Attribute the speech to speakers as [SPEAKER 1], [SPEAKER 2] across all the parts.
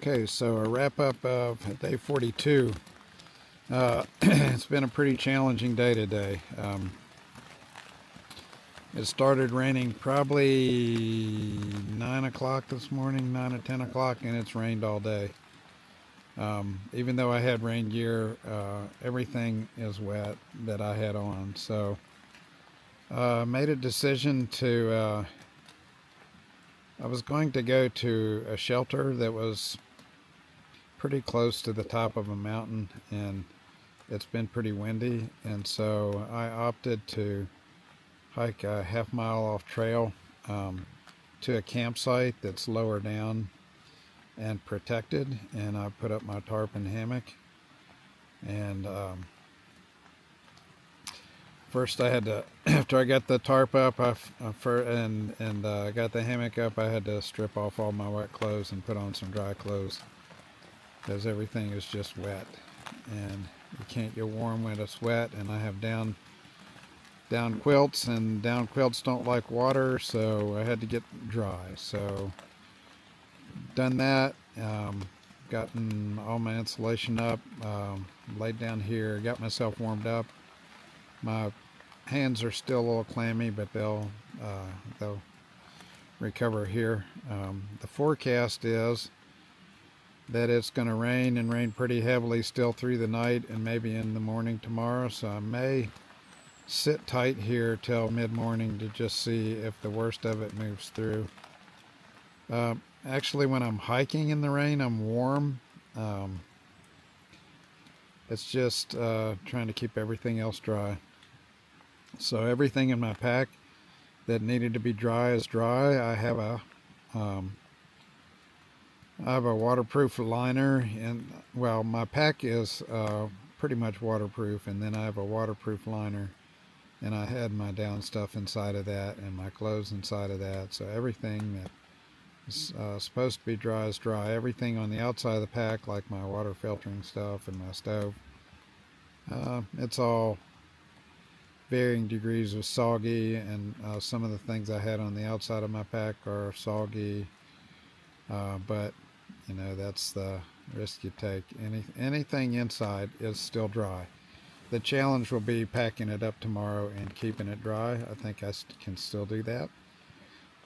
[SPEAKER 1] Okay, so a wrap up of day 42. It's been a pretty challenging day today. It started raining probably 9 o'clock this morning, 9 or 10 o'clock, and it's rained all day. Even though I had rain gear, everything is wet that I had on. So I made a decision to, I was going to go to a shelter that was pretty close to the top of a mountain, and it's been pretty windy, and so I opted to hike a half-mile off trail to a campsite that's lower down and protected, and I put up my tarp and hammock. And first I had to, after I got the tarp up and got the hammock up, I had to strip off all my wet clothes and put on some dry clothes, because everything is just wet, and you can't get warm when it's wet. And I have down quilts, and down quilts don't like water, so I had to get dry. So done that, gotten all my insulation up, laid down here, got myself warmed up. My hands are still a little clammy, but they'll recover here. The forecast is that it's going to rain, and rain pretty heavily still through the night and maybe in the morning tomorrow, so I may sit tight here till mid-morning to just see if the worst of it moves through. Actually, when I'm hiking in the rain, I'm warm. It's just trying to keep everything else dry. So everything in my pack that needed to be dry is dry. I have a waterproof liner, and well, my pack is pretty much waterproof, and then I have a waterproof liner, and I had my down stuff inside of that and my clothes inside of that. So everything that is supposed to be dry is dry. Everything on the outside of the pack, like my water filtering stuff and my stove, it's all varying degrees of soggy, and some of the things I had on the outside of my pack are soggy, but you know, that's the risk you take. Anything inside is still dry. The challenge will be packing it up tomorrow and keeping it dry. I think I can still do that.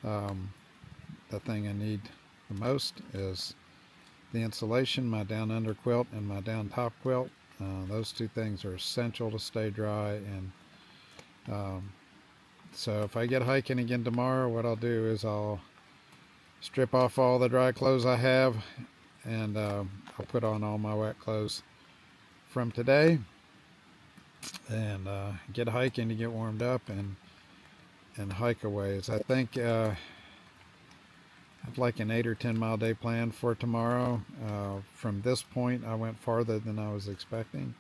[SPEAKER 1] The thing I need the most is the insulation, my down under quilt and my down top quilt. Those two things are essential to stay dry. And so if I get hiking again tomorrow, what I'll do is I'll strip off all the dry clothes I have, and I'll put on all my wet clothes from today, and get hiking to get warmed up and hike a ways. I think I have like an 8 or 10 mile day plan for tomorrow. From this point, I went farther than I was expecting.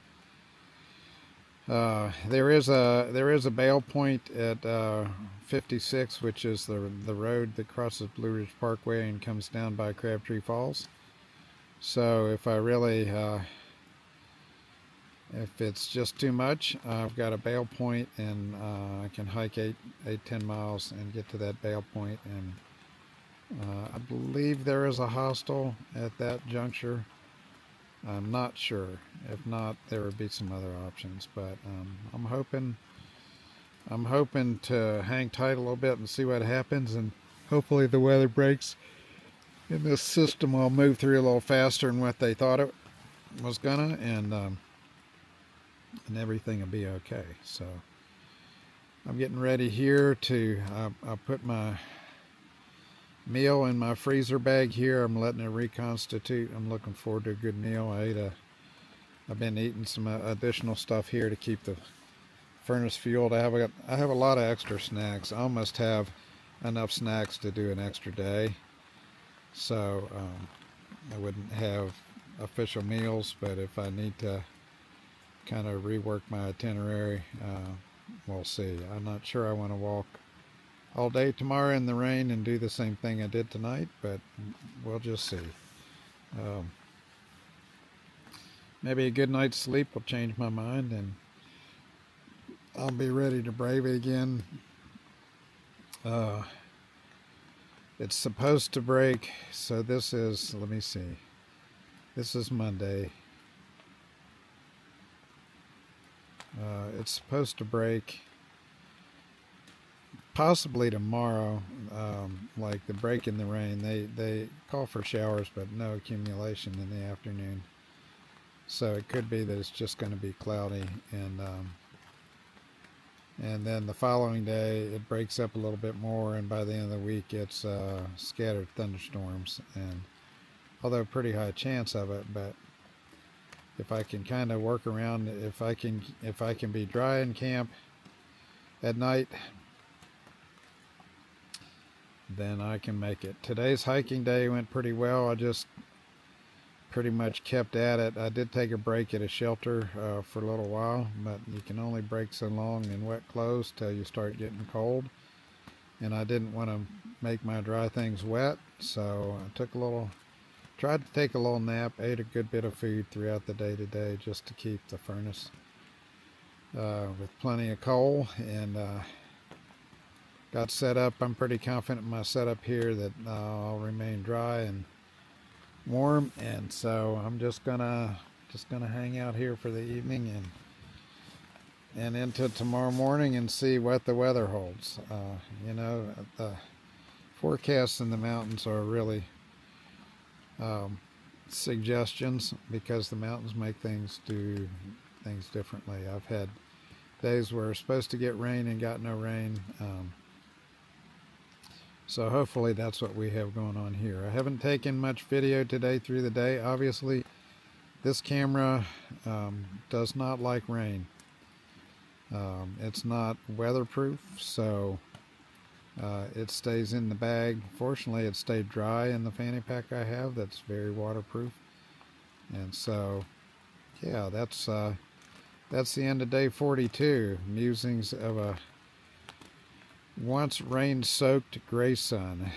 [SPEAKER 1] There is a bail point at 56, which is the road that crosses Blue Ridge Parkway and comes down by Crabtree Falls. So if I really, if it's just too much, I've got a bail point, and I can hike 10 miles and get to that bail point. And I believe there is a hostel at that juncture. I'm not sure. If not, there would be some other options, but I'm hoping to hang tight a little bit and see what happens, and hopefully the weather breaks and this system will move through a little faster than what they thought it was gonna, and everything will be okay. So I'm getting ready here to I put my meal in my freezer bag here. I'm letting it reconstitute. I'm looking forward to a good meal. I've been eating some additional stuff here to keep the furnace fueled. I have a lot of extra snacks. I almost have enough snacks to do an extra day. So I wouldn't have official meals, but if I need to kind of rework my itinerary, we'll see. I'm not sure I want to walk all day tomorrow in the rain and do the same thing I did tonight, but we'll just see. Maybe a good night's sleep will change my mind, and I'll be ready to brave it again. It's supposed to break, so this is, let me see, This is Monday. It's supposed to break possibly tomorrow. Like the break in the rain, they call for showers but no accumulation in the afternoon, so it could be that it's just going to be cloudy, and then the following day it breaks up a little bit more, and by the end of the week it's scattered thunderstorms, and although pretty high chance of it. But if I can kind of work around, if I can be dry in camp at night, then I can make it. Today's hiking day went pretty well. I just pretty much kept at it. I did take a break at a shelter for a little while, but you can only break so long in wet clothes till you start getting cold, and I didn't want to make my dry things wet, so I tried to take a little nap, ate a good bit of food throughout the day today just to keep the furnace with plenty of coal, and got set up. I'm pretty confident in my setup here that I'll remain dry and warm, and so I'm just gonna hang out here for the evening and into tomorrow morning and see what the weather holds. You know, the forecasts in the mountains are really suggestions, because the mountains make do things differently. I've had days where it's supposed to get rain and got no rain, so hopefully that's what we have going on here. I haven't taken much video today through the day. Obviously this camera does not like rain. It's not weatherproof, so it stays in the bag. Fortunately, it stayed dry in the fanny pack I have that's very waterproof. And so, yeah, that's the end of day 42. Musings of a once rain-soaked gray sun.